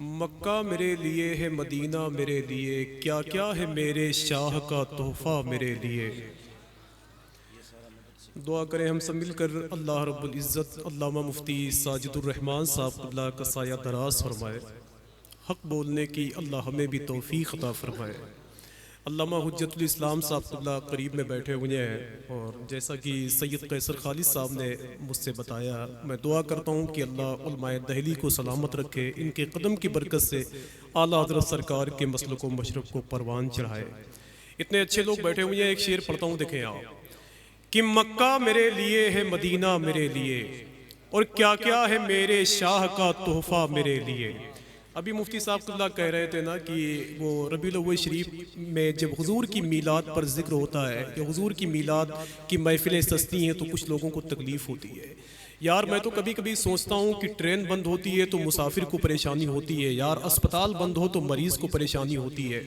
मक्का मेरे लिए है, मदीना मेरे लिए, क्या क्या है मेरे शाह का तोहफ़ा मेरे लिए। दुआ करें हम सब मिलकर अल्लाह रब्बुल इज़्ज़त अल्लामा मुफ्ती साजिदुर रहमान साहब अल्लाह का साया दराज फरमाए। हक़ बोलने की अल्लाह हमें भी तौफ़ीक़ अता फरमाए। अल्लामा हुज्जतुल इस्लाम साहब अल्लाह करीब में बैठे हुए हैं और जैसा कि सैयद कैसर खालिद साहब ने मुझसे बताया, मैं दुआ करता हूँ कि अल्लाह उलमाए दहली को सलामत रखे, इनके कदम की बरकत से आला हज़रत सरकार के मसलक व मशरब को परवान चढ़ाए। इतने अच्छे लोग बैठे हुए हैं। एक शेर पढ़ता हूँ, देखें आप कि मक्का मेरे लिए है, मदीना मेरे लिए, और क्या क्या है मेरे शाह का तोहफ़ा मेरे लिए। अभी मुफ्ती साहब अल्लाह कह रहे थे ना कि वो रबीउल अव्वल शरीफ में जब हुजूर की मीलाद पर जिक्र होता है कि हुजूर की मीलाद की महफिलें सस्ती हैं तो कुछ लोगों को तकलीफ़ होती है। यार मैं तो कभी कभी सोचता हूँ कि ट्रेन बंद होती है तो मुसाफिर को परेशानी होती है, यार अस्पताल बंद हो तो मरीज़ को परेशानी होती है,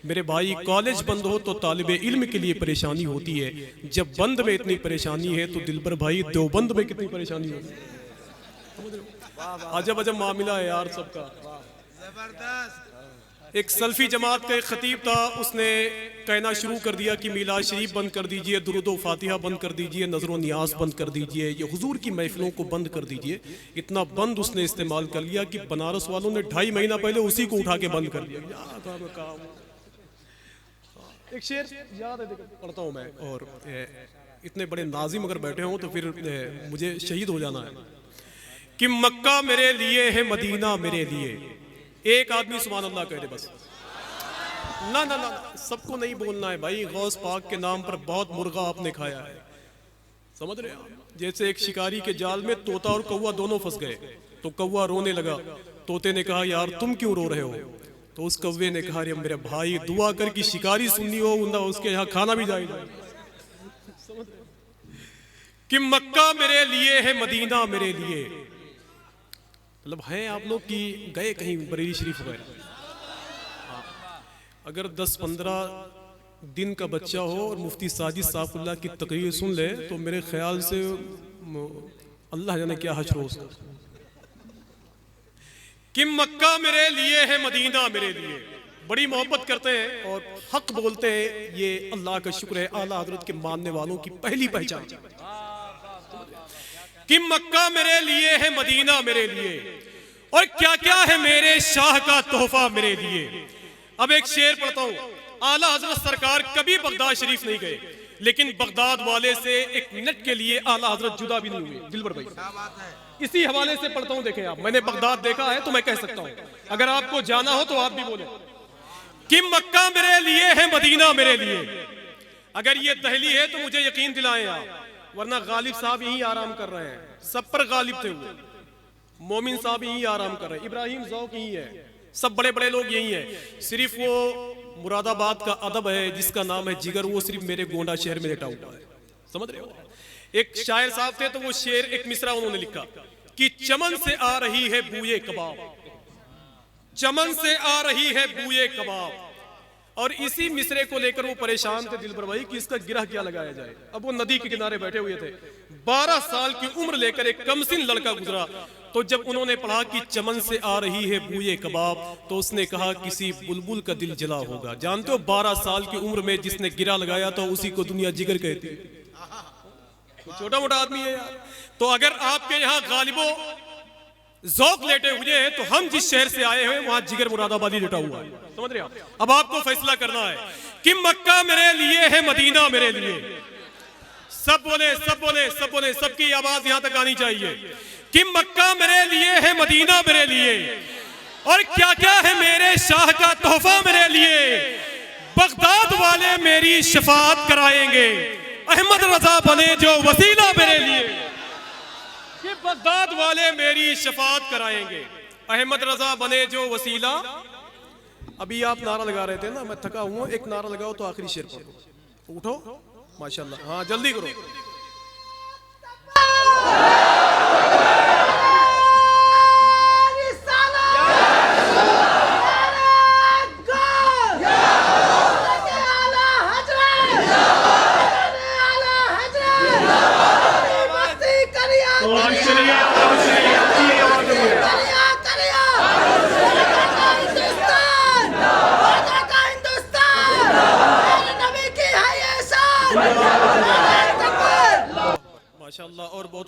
मेरे भाई कॉलेज बंद हो तो तालिब इल्म के लिए परेशानी होती है। जब बंद में इतनी परेशानी है तो दिलबर भाई देवबंद में कितनी परेशानी होती है। अजब अजब मामला है यार सबका। एक सल्फी जमात का एक खतीब था, उसने कहना शुरू कर दिया कि मीलाद शरीफ बंद कर दीजिए, दुरूद व फातिहा बंद कर दीजिए, नज़र नियाज बंद कर दीजिए, ये हुजूर की महफिलों को बंद कर दीजिए। इतना बंद उसने इस्तेमाल कर लिया कि बनारस वालों ने 2.5 महीना पहले उसी को उठा के बंद कर दिया। एक शेर याद है, पढ़ता हूँ मैं, और इतने बड़े नाजिम अगर बैठे हों तो फिर मुझे शहीद हो जाना है कि मक्का मेरे लिए है, मदीना मेरे लिए। एक आदमी सुभान अल्लाह कह दे बस। ना ना ना, सबको नहीं बोलना है भाई। गौस पाक के नाम पर बहुत मुर्गा आपने खाया है, समझ रहे हैं। जैसे एक शिकारी के जाल में तोता और कौवा दोनों फंस गए, तो कौवा रोने लगा। तोते ने कहा यार तुम क्यों रो रहे हो? तो उस कौवे ने कहा, अरे मेरे भाई दुआ कर कि शिकारी सुननी हो ना उसके यहाँ खाना भी जाएगा। कि मक्का मेरे लिए है, मदीना मेरे लिए, मतलब है आप लोग की गए कहीं बरेली शरीफ वगैरह। अगर 10-15 दिन का बच्चा हो और मुफ्ती साजिद साहब की तकरीर सुन ले तो मेरे ख्याल से अल्लाह जाने क्या हश्र हो उसका। कि मक्का मेरे लिए है, मदीना मेरे लिए, बड़ी मोहब्बत करते हैं और हक बोलते हैं। ये अल्लाह का शुक्र है, आला हजरत के मानने वालों की पहली पहचान। कि मक्का मेरे लिए है, मदीना मेरे लिए, और क्या क्या है मेरे शाह का तोहफा मेरे लिए। अब एक शेर पढ़ता हूं। आला हजरत सरकार कभी बगदाद शरीफ नहीं गए, लेकिन बगदाद वाले से एक मिनट के लिए आला हजरत जुदा भी नहीं हुए। दिलबर भाई इसी हवाले से पढ़ता हूं, देखें आप, मैंने बगदाद देखा है तो मैं कह सकता हूं, अगर आपको जाना हो तो आप भी बोले कि मक्का मेरे लिए है, मदीना मेरे लिए। अगर ये दहली है तो मुझे यकीन दिलाएं आप, वरना गालिब साहब यहीं आराम कर रहे हैं, सब पर गालिब थे वो। मोमिन साहब यहीं आराम कर रहे हैं, इब्राहिम ज़ौक यहीं है, सब बड़े बड़े लोग यहीं हैं। सिर्फ वो मुरादाबाद का अदब है जिसका नाम है जिगर, वो सिर्फ मेरे गोंडा शहर में लेटा हुआ है, समझ रहे हो। एक शायर साहब थे तो वो शेर, एक मिसरा उन्होंने लिखा कि चमन से आ रही है बूये कबाब, चमन से आ रही है बूये कबाब। और इसी मिसरे को लेकर वो परेशान थे दिलबर भाई कि इसका गिरह क्या लगाया जाए। अब वो नदी के किनारे बैठे हुए थे, 12 साल की उम्र लेकर एक कमसिन लड़का गुजरा। तो जब उन्होंने पढ़ा कि चमन से आ रही है बूये कबाब, तो उसने कहा किसी बुलबुल का दिल जला होगा। जानते हो 12 साल की उम्र में जिसने गिरा लगाया तो उसी को दुनिया जिगर कहती है। छोटा मोटा आदमी है यार। तो अगर आपके यहाँ गालिबो ज़ौक लेटे हुए हैं तो हम जिस शहर से आए हैं वहां जिगर मुरादाबादी लेटा हुआ है, समझ रहे हो। अब आपको फैसला करना है कि मक्का मेरे लिए है, मदीना मेरे लिए। सब बोले, सब बोले, सब बोले, सबकी आवाज यहां तक आनी चाहिए कि मक्का मेरे लिए है, मदीना मेरे लिए, और क्या क्या है मेरे शाह का तोहफा मेरे लिए। बगदाद वाले मेरी शफाअत कराएंगे, अहमद रजा बने जो वसीला मेरे लिए। कि बगदाद वाले मेरी शफाअत कराएंगे, अहमद रजा बने जो वसीला। अभी आप नारा लगा रहे थे ना, मैं थका हूं, एक नारा लगाओ तो आखिरी शेर पढ़ो। उठो माशाल्लाह, हाँ जल्दी करो।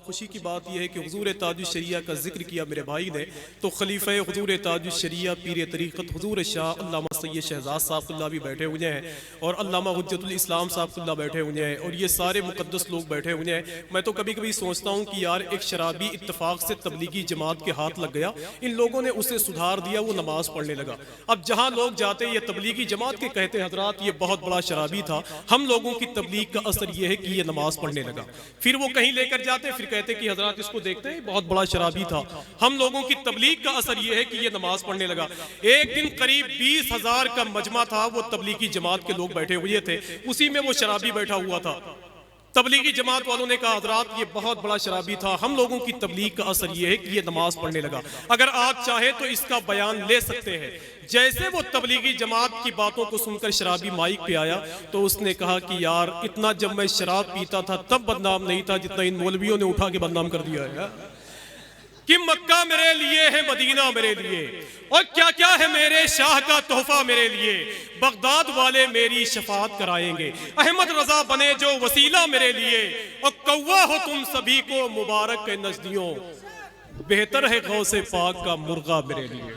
खुशी की बात यह है कि हुजूर ताजुश शरिया का जिक्र किया मेरे भाई ने, तो खलीफा हुजूर ताजुश शरिया पीर तरीक़त हुजूर शाह अल्लामा सैयद शहजाद साहब भी बैठे हुए हैं और अल्लामा हुज्जतुल इस्लाम साहब बैठे हुए हैं और ये सारे मुक़द्दस लोग बैठे हुए हैं। मैं तो कभी कभी सोचता हूँ कि यार एक शराबी इत्तफाक से तबलीगी जमात के हाथ लग गया, इन लोगों ने उसे सुधार दिया, वो नमाज पढ़ने लगा। अब जहाँ लोग जाते ये तबलीगी जमात के कहते हजरात ये बहुत बड़ा शराबी था, हम लोगों की तबलीग का असर ये है कि ये नमाज पढ़ने लगा। फिर वो कहीं लेकर जाते फिर कहते कि हजरात इसको देखते हैं बहुत बड़ा शराबी था, हम लोगों की तबलीग का असर ये है कि ये नमाज पढ़ने लगा। एक दिन करीब 20,000 का मजमा था, वो तबलीगी जमात के लोग बैठे हुए थे, उसी में वो शराबी बैठा हुआ था। तबलीगी जमात वालों ने कहा हजरात ये बहुत बड़ा शराबी था, हम लोगों की तबलीग का असर ये है कि ये नमाज पढ़ने लगा, अगर आप चाहे तो इसका बयान ले सकते हैं। जैसे वो तबलीगी जमात की बातों को सुनकर शराबी माइक पे आया तो उसने कहा कि यार इतना जब मैं शराब पीता था तब बदनाम नहीं था जितना इन मौलवियों ने उठा के बदनाम कर दिया है कि मक्का मेरे लिए है, मदीना मेरे लिए, और क्या क्या है मेरे शाह का तोहफा मेरे लिए, बगदाद वाले मेरी शफात कराएंगे, अहमद रजा बने जो वसीला मेरे लिए, और कौवा हो तुम सभी को मुबारक के नजदियों, बेहतर है गौसे पाक का मुर्गा मेरे लिए।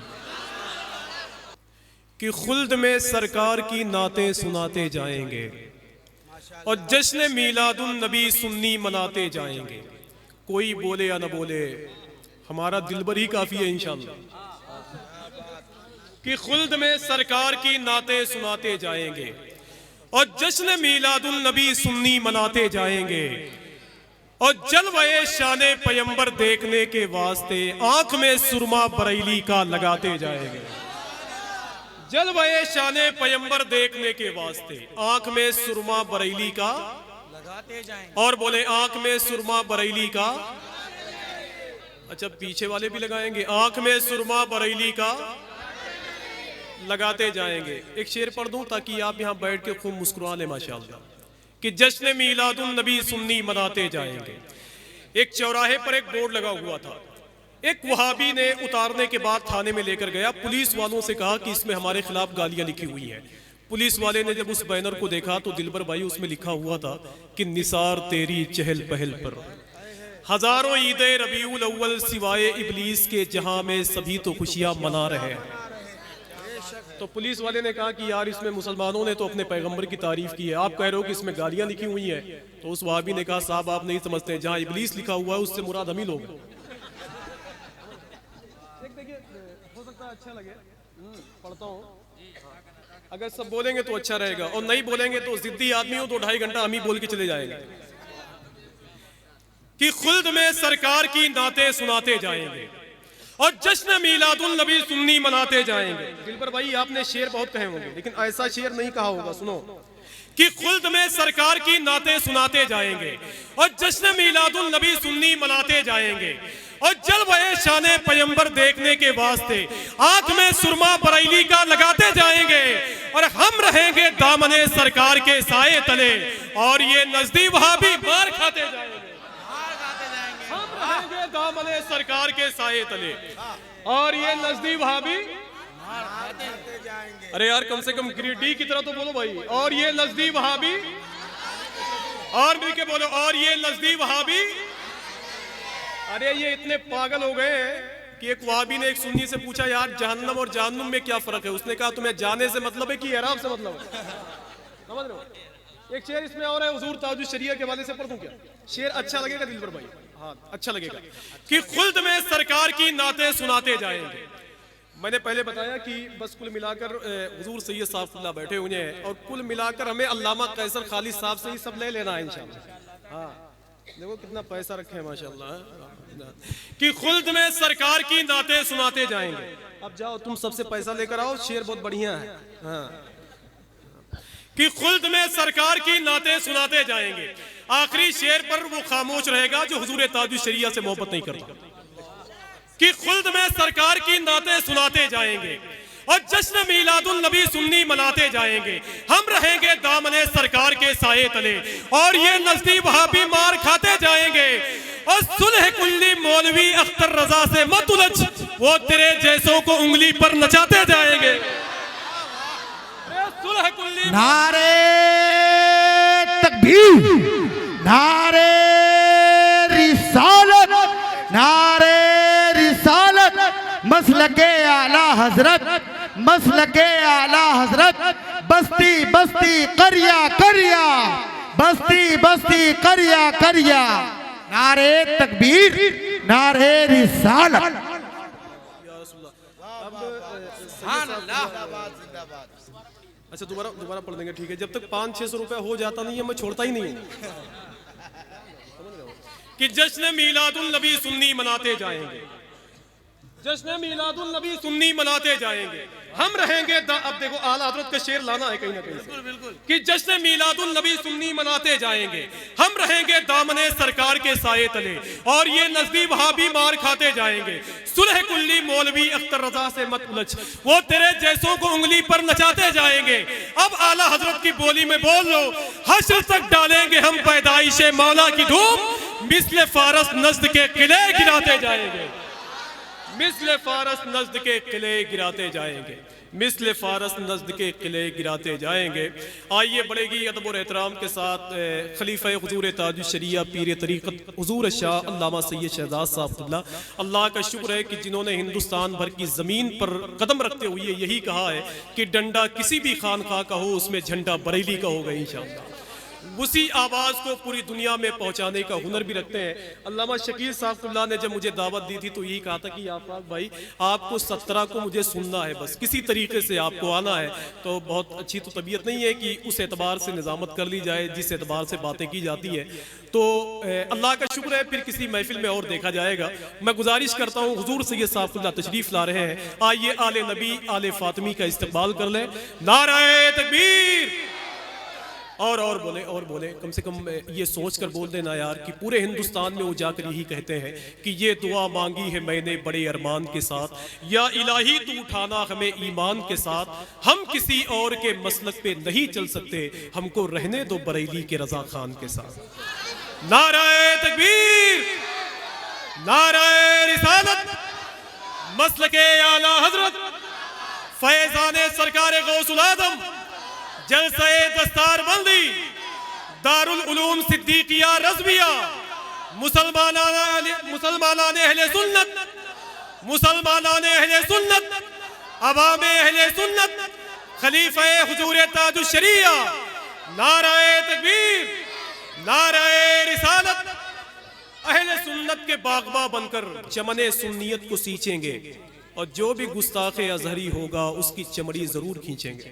कि खुल्द में सरकार की नातें सुनाते जाएंगे और जश्न मीलादुन नबी सुन्नी मनाते जाएंगे। कोई बोले या न बोले हमारा दिलबर ही काफी है इंशाअल्लाह। कि खुल्द में सरकार की नातें सुनाते जाएंगे और जश्न मीलादुन नबी सुन्नी मनाते जाएंगे और जलवे शाने पैगंबर देखने के वास्ते आंख में सुरमा बरेली का लगाते जाएंगे। जलवे शाने पैगंबर देखने के वास्ते आंख में सुरमा बरेली का लगाते जाएंगे। और बोले आंख में सुरमा बरेली का, अच्छा पीछे वाले भी लगाएंगे, आंख में सुरमा बरेली का लगाते जाएंगे। एक शेर पढ़ दूं ताकि आप यहाँ बैठ के खूब मुस्कुरा लें माशाअल्लाह। कि जश्न मीलादुन नबी सुन्नी मनाते जाएंगे। एक चौराहे पर एक बोर्ड लगा हुआ था, एक वहाबी ने उतारने के बाद थाने में लेकर गया, पुलिस वालों से कहा कि इसमें हमारे खिलाफ गालियां लिखी हुई हैं। पुलिस वाले ने जब उस बैनर को देखा तो दिलबर भाई उसमें लिखा हुआ था कि निसार तेरी चहल पहल पर हजारों ईदे रबीउल अव्वल सिवाय इबलीस के जहां में सभी तो खुशियां मना रहे हैं। तो पुलिस वाले ने कहा कि यार इसमें मुसलमानों ने तो अपने पैगंबर की तारीफ की है, आप कह रहे हो कि इसमें गालियां लिखी हुई हैं। तो उस वहाबी ने कहा साहब आप नहीं समझते, जहां इबलीस लिखा हुआ है उससे मुराद हम ही लोग। देखिए हो सकता है अच्छा लगे, पढ़ता हूँ, अगर सब बोलेंगे तो अच्छा रहेगा और नहीं बोलेंगे तो जिद्दी आदमी हो तो 2.5 घंटा हम ही बोल के चले जाएंगे। कि खुल्द में सरकार की नाते सुनाते जाएंगे और जश्न मीलादुन नबी सुन्नी मनाते जाएंगे। दिलबर भाई आपने शेर बहुत कहे होंगे लेकिन ऐसा शेर नहीं कहा होगा, सुनो। कि खुल्द में सरकार की नाते सुनाते जाएंगे और जश्न मीलादुन नबी सुन्नी मनाते जाएंगे और जलवे शाने पैगंबर देखने के वास्ते आंख में सुरमा बरेली का लगाते जाएंगे और हम रहेंगे दामने सरकार के साए तले और ये नजदी वहाबी मार खाते जाएंगे। हम रहेंगे दामने सरकार के साए तले और ये नजदी वहाबी मार खाते जाएंगे। अरे यार कम से कम गिरिडीह की तरह तो बोलो भाई। और ये नजदी वहाबी, और मिलके बोलो, और ये नजदी वहाबी। अरे ये इतने पागल हो गए कि एक वहाबी ने एक सुन्नी से पूछा यार जहन्नम और जहन्नुम में क्या फर्क है। उसने कहा तुम्हें जाने से मतलब है कि एराब से मतलब है। समझ रहे हो। एक शेर इसमें और है, हुजूर ताजुश शरिया के हवाले से पढ़ दूं क्या? शेर अच्छा लगेगा दिलबर भाई? हाँ अच्छा लगेगा। कि खुल्द में सरकार की नाते सुनाते जाएंगे। मैंने पहले बताया कि बस कुल मिलाकर हुजूर सैयद साहब बैठे हुए हैं और कुल मिलाकर हमें अल्लामा कैसर खालिद साहब से ही सब ले लेना है इंशाअल्लाह। हाँ देखो कितना पैसा रखे हैं माशाअल्लाह। कि खुल्द में सरकार की नाते सुनाते जाएंगे। अब जाओ तुम सबसे पैसा लेकर आओ, शेर बहुत बढ़िया है। हाँ कि खुल्द में सरकार की नाते सुनाते जाएंगे। आखिरी शेर पर वो खामोश रहेगा जो हुजूर ताजुश शरिया से मोहब्बत नहीं करता। कि खुल्द में सरकार की नाते सुनाते जाएंगे और जश्न मीलादुन नबी सुन्नी मनाते जाएंगे। हम रहेंगे दामने सरकार के साए तले और ये नजदी वहाबी मार खाते जाएंगे। और सुलह कुल्ली मौलवी अख्तर रजा से मत उलझ, वो तेरे जैसों को उंगली पर नचाते जाएंगे। सुलह कुल्ली नारे तकबीर, नारे रिसालत। मसलके आला हजरत, मसलके आला हजरत, बस्ती बस्ती करिया करिया, बस्ती बस्ती करिया करिया, नारे तकबीर, नारे रिसालत। अच्छा दोबारा पढ़ देंगे, ठीक है। जब तक 500-600 रुपया हो जाता नहीं है मैं छोड़ता ही नहीं हूं कि जश्न मीलादुल नबी सुन्नी मनाते जाएंगे, जश्न मीलादुल नबी सुन्नी मनाते जाएंगे। हम रहेंगे अब देखो आला हजरत का शेर लाना है कहीं ना कहीं, बिल्कुल बिल्कुल, कि जश्न मीलादुल नबी सुन्नी मनाते जाएंगे। हम रहेंगे दामने सरकार के साये तले और ये नजदी वहां भी मार खाते जाएंगे। सुलह कुल्ली मौलवी अख्तर रजा से मत उलझ, वो तेरे जैसों को उंगली पर नचाते जाएंगे। अब आला हजरत की बोली में बोल लो, हश्र तक डालेंगे हम पैदाइशे मौला की धूम, मिस्ल फारस नज्द के किले गिराते जाएंगे, मिस्ल फारस नज्द के किले गिराते जाएंगे, मिस्ल फारस नज्द के किले गिराते जाएंगे। आइए बढ़ेगी अदब और एहतराम के साथ खलीफा हुजूर ताजुल शरिया पीर तरीक़त हुजूर शाह अल्लामा सैयद शहजाद साहब, अल्लाह का शुक्र है कि जिन्होंने हिंदुस्तान भर की ज़मीन पर कदम रखते हुए यही कहा है कि डंडा किसी भी खानका का हो उसमें झंडा बरेली का होगा इंशाअल्लाह। उसी आवाज़ को पूरी दुनिया में पहुंचाने का हुनर भी रखते हैं। अल्लामा शकील साहब ने जब मुझे दावत दी थी तो यही कहा था कि आफाक भाई आपको 17 को मुझे सुनना है, बस किसी तरीके से आपको आना है। तो बहुत अच्छी तो तबीयत नहीं है कि उस एतबार से निज़ामत कर ली जाए जिस एतबार से बातें की जाती है। तो अल्लाह का शुक्र है फिर किसी महफिल में और देखा जाएगा। मैं गुजारिश करता हूँ हुजूर सैयद साहब तशरीफ़ ला रहे हैं, आइए आले नबी आले फातिमी का इस्तकबाल कर लें। नारे तकबीर, और बोले कम से कम ये सोच कर बोल देना यार कि पूरे हिंदुस्तान में वो जाकर यही कहते हैं कि ये दुआ मांगी है मैंने बड़े अरमान के साथ, या इलाही तू उठाना हमें ईमान के साथ, हम किसी और के मसलक पे नहीं चल सकते, हमको रहने दो बरेली के रजा खान के साथ। नारे तकबीर, नारे रिसालत, मसलके आला हजरत फैजाने सरकार गौसुल आजम जलसे दस्तार बंदी दारुल उलूम सिद्दीकिया रज़विया मुसलमानाने अहले सुन्नत, मुसलमानाने अहले सुन्नत, अवामे अहले सुन्नत, खलीफा हुजूर ताजुल शरिया, नारे तकबीर, नारे रिसालत, अहले सुन्नत के बागबा बनकर चमने सुन्नियत को सींचेंगे और जो भी गुस्ताखे अजहरी होगा उसकी चमड़ी जरूर खींचेंगे।